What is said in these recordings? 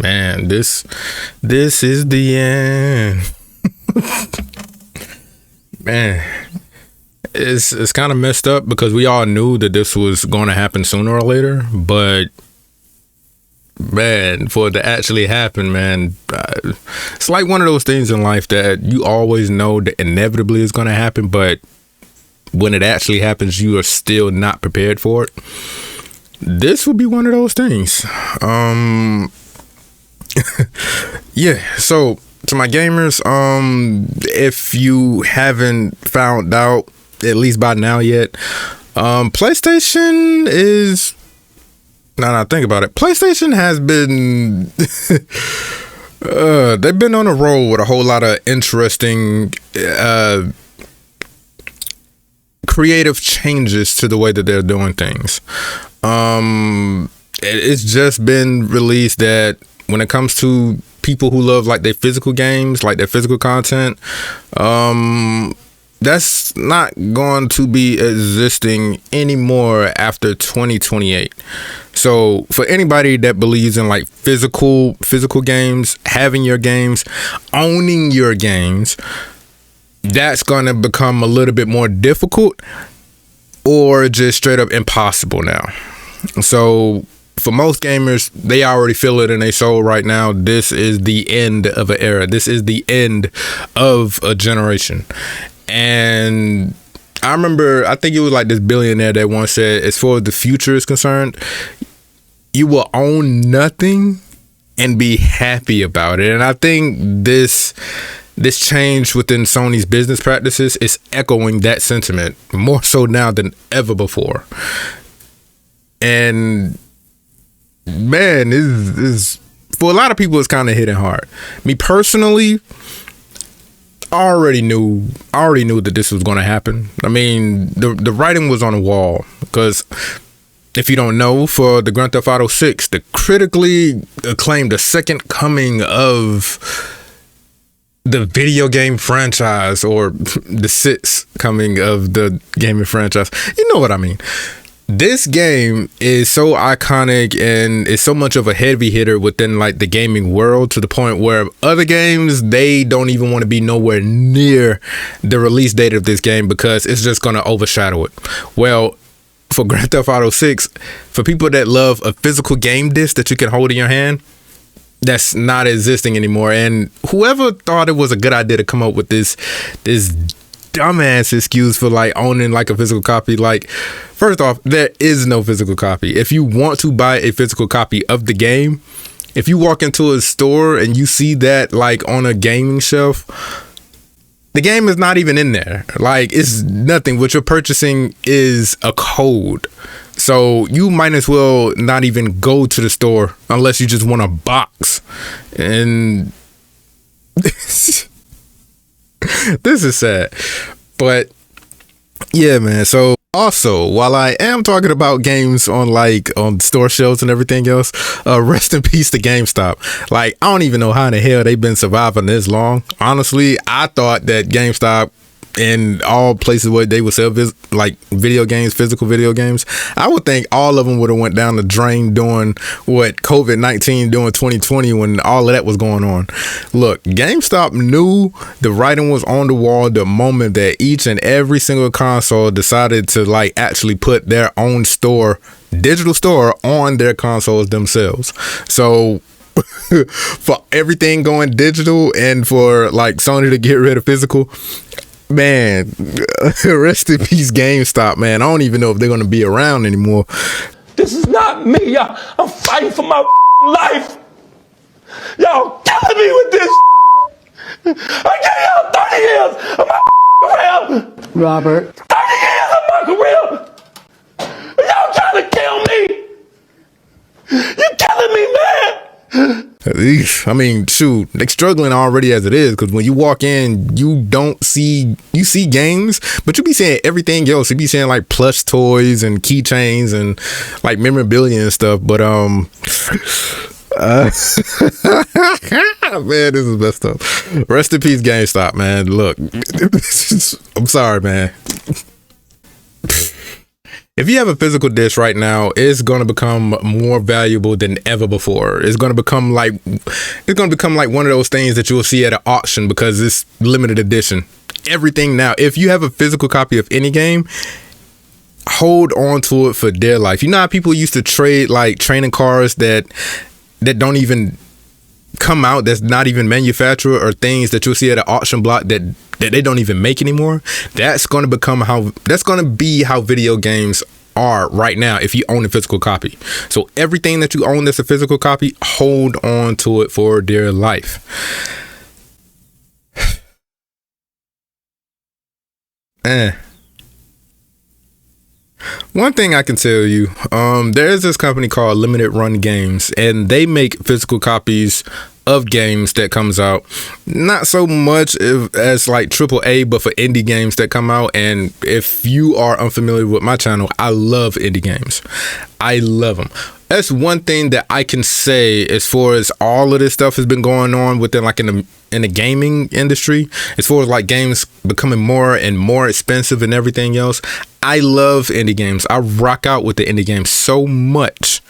Man, this is the end. Man, it's kind of messed up because we all knew that this was going to happen sooner or later, but man, for it to actually happen, man, it's like one of those things in life that you always know that inevitably is going to happen, but when it actually happens, you are still not prepared for it. This would be one of those things. Yeah, so to my gamers, if you haven't found out, at least by now yet, PlayStation is, now think about it, PlayStation has been they've been on a roll with a whole lot of interesting creative changes to the way that they're doing things. It's just been released that when it comes to people who love like their physical games, like their physical content, that's not going to be existing anymore after 2028. So for anybody that believes in like physical games, having your games, owning your games, that's going to become a little bit more difficult or just straight up impossible now. So for most gamers, they already feel it in their soul right now. This is the end of an era. This is the end of a generation. And I remember, I think it was like this billionaire that once said, as far as the future is concerned, you will own nothing and be happy about it. And I think this change within Sony's business practices is echoing that sentiment more so now than ever before. And man, is for a lot of people, it's kind of hitting hard. Me personally, I already knew that this was going to happen. I mean, the writing was on the wall, because if you don't know, for the Grand Theft Auto 6, the critically acclaimed, the second coming of the video game franchise, or the sixth coming of the gaming franchise, you know what I mean. This game is so iconic and is so much of a heavy hitter within like the gaming world, to the point where other games, they don't even want to be nowhere near the release date of this game because it's just going to overshadow it. Well, for Grand Theft Auto 6, for people that love a physical game disc that you can hold in your hand, that's not existing anymore. And whoever thought it was a good idea to come up with this dumbass excuse for like owning like a physical copy, like, first off, there is no physical copy. If you want to buy a physical copy of the game, if you walk into a store and you see that like on a gaming shelf, the game is not even in there. Like, it's nothing. What you're purchasing is a code. So you might as well not even go to the store unless you just want a box. And this is sad. But yeah, man. So also, while I am talking about games on store shelves and everything else, rest in peace to GameStop. Like, I don't even know how in the hell they've been surviving this long. Honestly, I thought that GameStop, in all places where they would sell like video games, physical video games, I would think all of them would have went down the drain during what COVID-19 during 2020, when all of that was going on. Look, GameStop knew the writing was on the wall the moment that each and every single console decided to like actually put their own store, digital store, on their consoles themselves. So for everything going digital and for like Sony to get rid of physical, man, rest in peace GameStop, man. I don't even know if they're going to be around anymore. This is not me, y'all. I'm fighting for my life. Y'all killing me with this. I gave y'all 30 years of my career. Robert. 30 years of my career. Y'all trying to kill me. You killing me, man. I mean, shoot, they're struggling already as it is, because when you walk in, you see games, but you be seeing everything else. You be seeing like plush toys and keychains and like memorabilia and stuff. But man, this is messed up. Rest in peace, GameStop, man. Look, I'm sorry, man. If you have a physical disc right now, it's going to become more valuable than ever before. It's going to become like one of those things that you'll see at an auction because it's limited edition. Everything now, if you have a physical copy of any game, hold on to it for dear life. You know how people used to trade like training cars that don't even come out, that's not even manufactured, or things that you'll see at an auction block that they don't even make anymore. That's going to be how video games are right now if you own a physical copy. So everything that you own that's a physical copy, hold on to it for dear life. One thing I can tell you, there's this company called Limited Run Games, and they make physical copies of games that comes out, not so much as like AAA, but for indie games that come out. And if you are unfamiliar with my channel, I love indie games. I love them. That's one thing that I can say as far as all of this stuff has been going on within like in the gaming industry, as far as like games becoming more and more expensive and everything else. I love indie games. I rock out with the indie games so much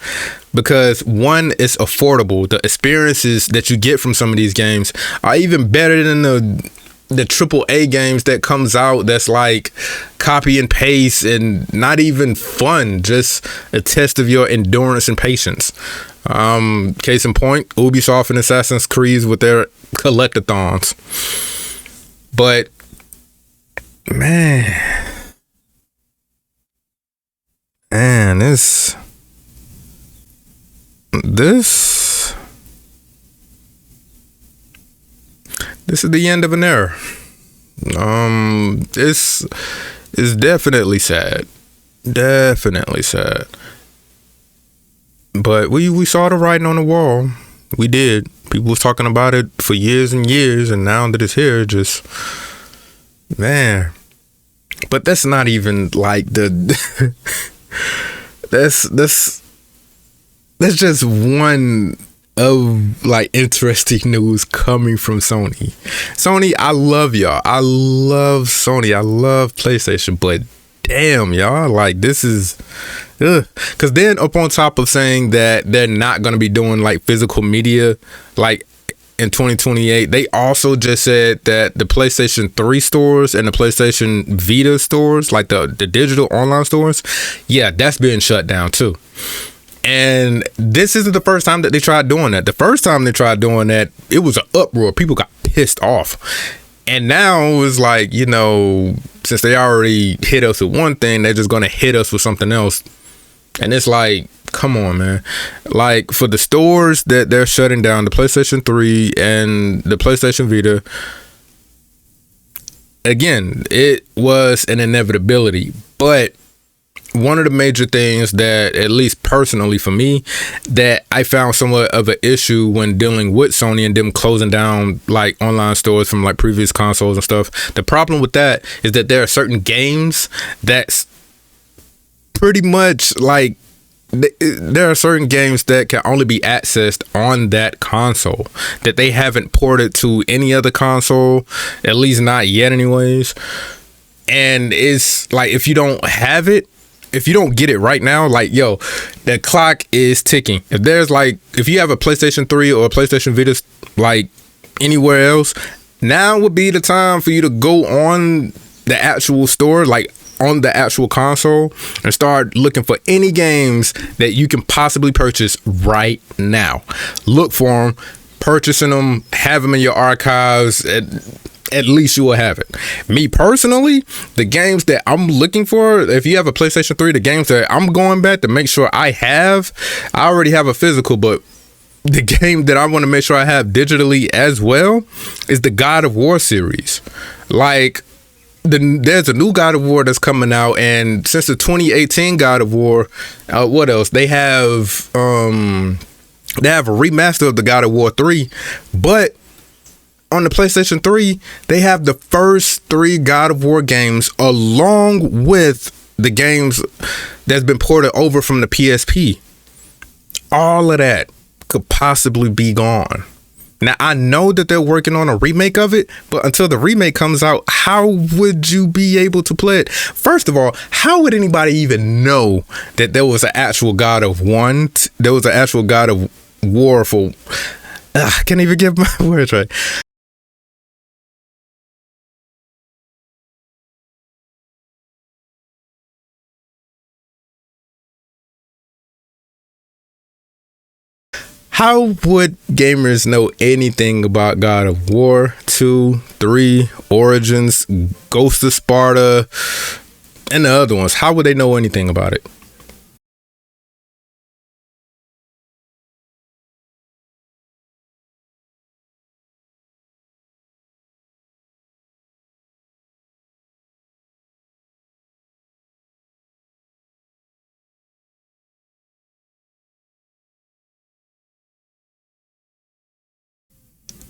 because one, it's affordable. The experiences that you get from some of these games are even better than the AAA games that comes out that's like copy and paste and not even fun, just a test of your endurance and patience. Case in point, Ubisoft and Assassin's Creed with their collectathons. But man, this is the end of an era. This is definitely sad. Definitely sad. But we saw the writing on the wall. We did. People was talking about it for years and years, and now that it's here, just man. But that's not even like the that's just one of like interesting news coming from Sony. Sony, I love y'all. I love Sony. I love PlayStation, but damn, y'all, like this is because then up on top of saying that they're not going to be doing like physical media like in 2028, they also just said that the PlayStation 3 stores and the PlayStation Vita stores, like the digital online stores, yeah, that's being shut down too. And this isn't the first time that they tried doing that. The first time they tried doing that, it was an uproar. People got pissed off. And now it's like, you know, since they already hit us with one thing, they're just going to hit us with something else. And it's like, come on, man. Like for the stores that they're shutting down, the PlayStation 3 and the PlayStation Vita, again, it was an inevitability. But one of the major things that, at least personally for me, that I found somewhat of an issue when dealing with Sony and them closing down like online stores from like previous consoles and stuff. The problem with that is that there are certain games that's pretty much like, there are certain games that can only be accessed on that console that they haven't ported to any other console, at least not yet anyways. And it's like, if you don't have it, if you don't get it right now, like, yo, the clock is ticking. If you have a PlayStation 3 or a PlayStation Vita, like anywhere else, now would be the time for you to go on the actual store, like on the actual console, and start looking for any games that you can possibly purchase right now. Look for them, purchasing them, have them in your archives. At least you will have it. Me personally, the games that I'm looking for, if you have a PlayStation 3, the games that I'm going back to make sure I already have a physical, but the game that I want to make sure I have digitally as well is the God of War series. Like, there's a new God of War that's coming out, and since the 2018 God of War, what else? They have a remaster of the God of War 3, but on the PlayStation 3, they have the first 3 God of War games along with the games that's been ported over from the PSP. All of that could possibly be gone. Now, I know that they're working on a remake of it, but until the remake comes out, how would you be able to play it? First of all, how would anybody even know that there was an actual God of there was an actual God of War for... I can't even get my words right. How would gamers know anything about God of War 2, 3, Origins, Ghost of Sparta, and the other ones? How would they know anything about it?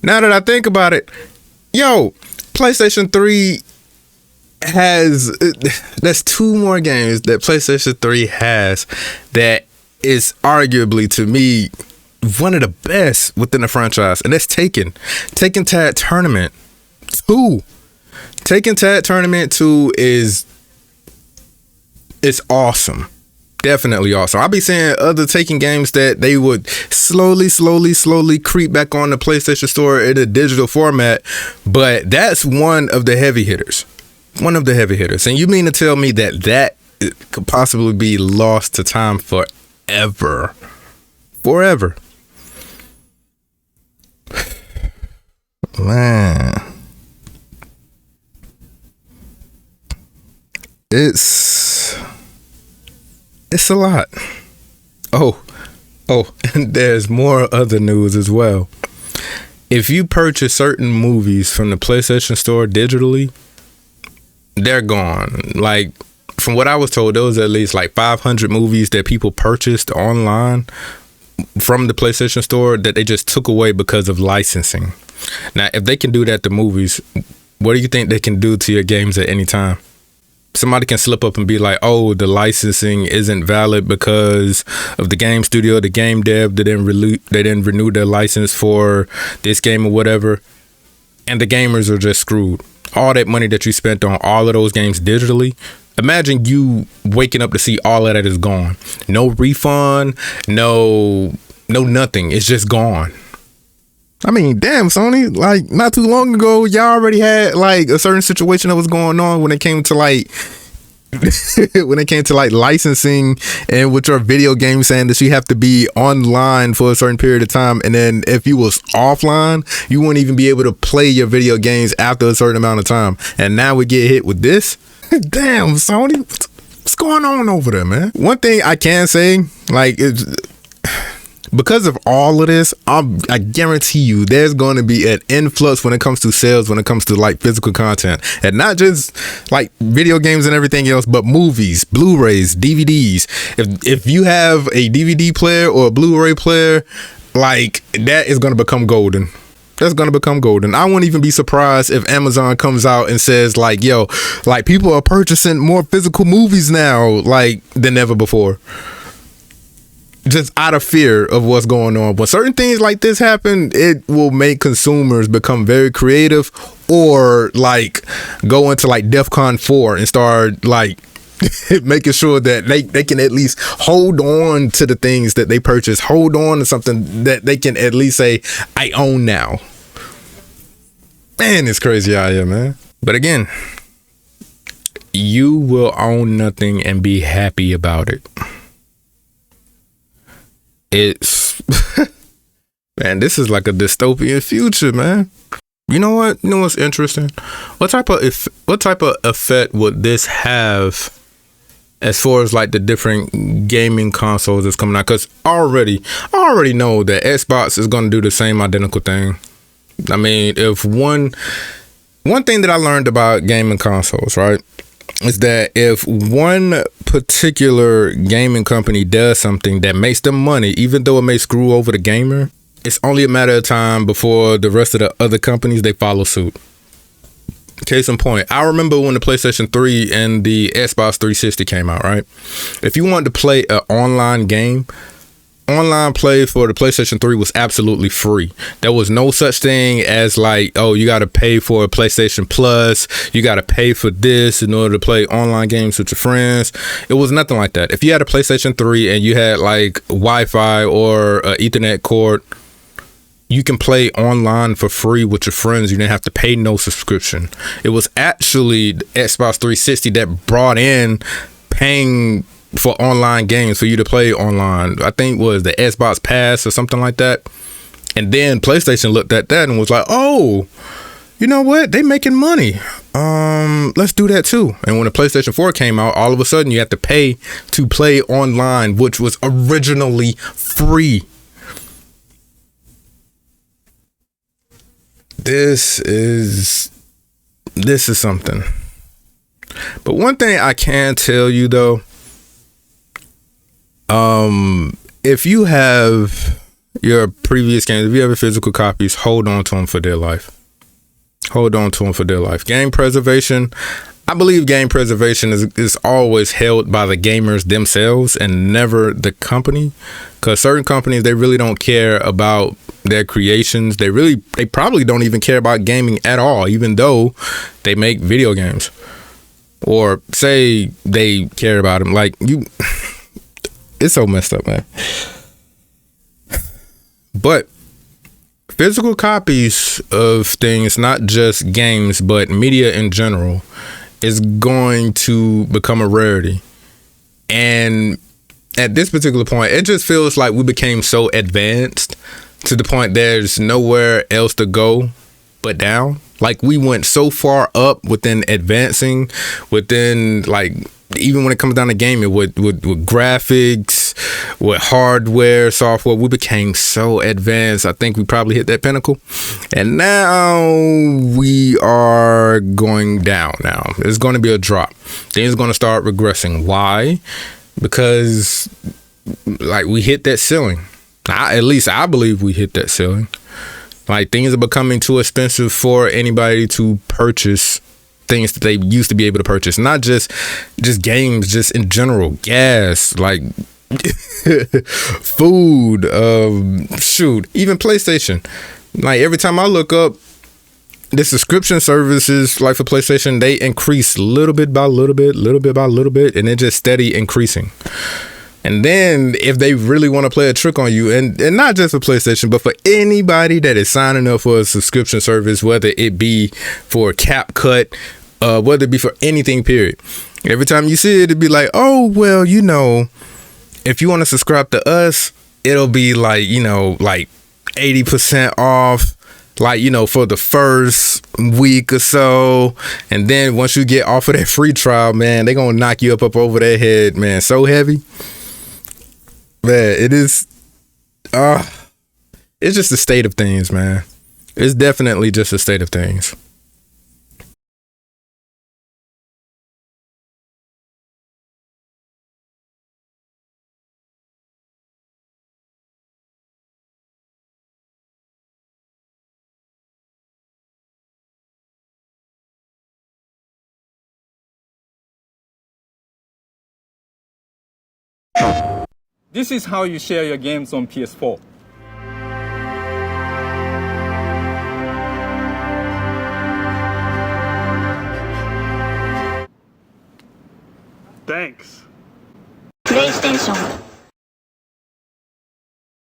Now that I think about it, yo, PlayStation 3 has... There's 2 more games that PlayStation 3 has that is arguably, to me, one of the best within the franchise, and that's Tekken Tag Tournament 2. Tekken Tag Tournament 2 is awesome. Definitely awesome. I'll be seeing other Tekken games that they would slowly creep back on the PlayStation Store in a digital format, but that's one of the heavy hitters. One of the heavy hitters. And you mean to tell me that could possibly be lost to time forever? Forever. Man. It's a lot. Oh, and there's more other news as well. If you purchase certain movies from the PlayStation Store digitally, they're gone. Like, from what I was told, there was at least like 500 movies that people purchased online from the PlayStation Store that they just took away because of licensing. Now, if they can do that to movies, what do you think they can do to your games at any time? Somebody can slip up and be like, oh, the licensing isn't valid because of the game studio, the game dev, they didn't renew their license for this game or whatever. And the gamers are just screwed. All that money that you spent on all of those games digitally, imagine you waking up to see all of that is gone. No refund, no nothing. It's just gone. I mean, damn, Sony, like, not too long ago, y'all already had like a certain situation that was going on when it came to like licensing and with your video game, saying that you have to be online for a certain period of time, and then if you was offline, you wouldn't even be able to play your video games after a certain amount of time. And now we get hit with this. Damn, Sony, what's going on over there, man? One thing I can say, like, because of all of this, I guarantee you there's going to be an influx when it comes to sales, when it comes to like physical content, and not just like video games and everything else, but movies, Blu-rays, DVDs. If you have a DVD player or a Blu-ray player, like, that is going to become golden. That's going to become golden. I wouldn't even be surprised if Amazon comes out and says like, yo, like, people are purchasing more physical movies now, like, than ever before. Just out of fear of what's going on. When certain things like this happen, it will make consumers become very creative, or like go into like DEFCON 4 and start like making sure that they can at least hold on to the things that they purchase, hold on to something that they can at least say, I own now. Man, it's crazy out here, man. But again, you will own nothing and be happy about it. It's man, this is like a dystopian future, man. You know what? You know what's interesting? What type of effect would this have as far as like the different gaming consoles that's coming out? Because I already know that Xbox is going to do the same identical thing. I mean, if one thing that I learned about gaming consoles, right, is that if one particular gaming company does something that makes them money, even though it may screw over the gamer, it's only a matter of time before the rest of the other companies, they follow suit. Case in point, I remember when the PlayStation 3 and the Xbox 360 came out, right? If you wanted to play an online game, online play for the PlayStation 3 was absolutely free. There was no such thing as like, oh, you got to pay for a PlayStation Plus. You got to pay for this in order to play online games with your friends. It was nothing like that. If you had a PlayStation 3 and you had like Wi-Fi or an Ethernet cord, you can play online for free with your friends. You didn't have to pay no subscription. It was actually the Xbox 360 that brought in paying for online games for you to play online. I think was the Xbox Pass or something like that. And then PlayStation looked at that and was like, oh, you know what? They making money. Let's do that too. And when the PlayStation 4 came out, all of a sudden you have to pay to play online, which was originally free. This is something. But one thing I can tell you though, if you have your previous games, if you have your physical copies, hold on to them for their life. Hold on to them for their life. Game preservation. I believe game preservation is always held by the gamers themselves and never the company, because certain companies, they really don't care about their creations. They probably don't even care about gaming at all, even though they make video games, or say they care about them. Like it's so messed up, man. But physical copies of things, not just games, but media in general, is going to become a rarity. And at this particular point, it just feels like we became so advanced to the point there's nowhere else to go but down. Like we went so far up within advancing, within like, even when it comes down to gaming, with graphics, with hardware, software, we became so advanced. I think we probably hit that pinnacle, and now we are going down. Now it's going to be a drop. Things are going to start regressing. Why? Because like we hit that ceiling. At least I believe we hit that ceiling. Like things are becoming too expensive for anybody to purchase things that they used to be able to purchase. Not just games, just in general. Gas, like food, shoot, even PlayStation. Like every time I look up the subscription services, like for PlayStation, they increase little bit by little bit, and they're just steady increasing. And then if they really want to play a trick on you, and not just for PlayStation, but for anybody that is signing up for a subscription service, whether it be for CapCut, whether it be for anything, period. Every time you see it, it'd be like, oh, well, you know, if you want to subscribe to us, it'll be like, you know, like 80% off, like, you know, for the first week or so. And then once you get off of that free trial, man, they're going to knock you up over their head, man, so heavy. Man, it is, it's just a state of things, man. It's definitely just a state of things. This is how you share your games on PS4. Thanks. PlayStation